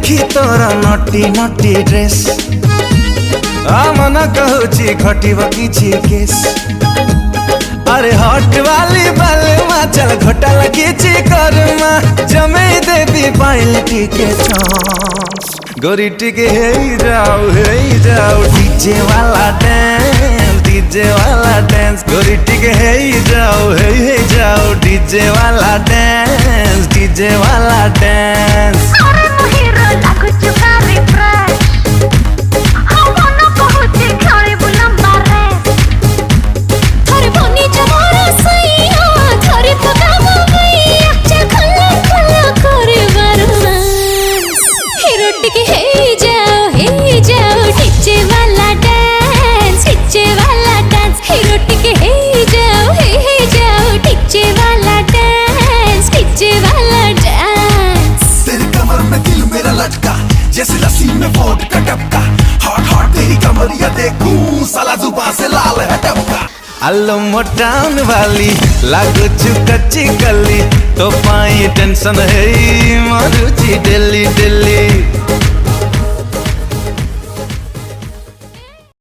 देखी तोरा नटी नटी ड्रेस मन कहूची घटिब किछि केस। अरे हट वाली बालमा चल घोटा लगी करमा जमे देवी पाइल टिके चांस। गोरी टिके हे जाओ डीजे वाला डांस गोरी टिके हे जाओ डीजे वाला डांस। जैसे लस्सी में वोडका टपका हॉट हॉट तेरी कमरिया देखूं साला जुबान से लाल है टपका। अल्लो मोटाउन वाली लागू कच्ची गली तो पाई टेंशन है मारूची डेली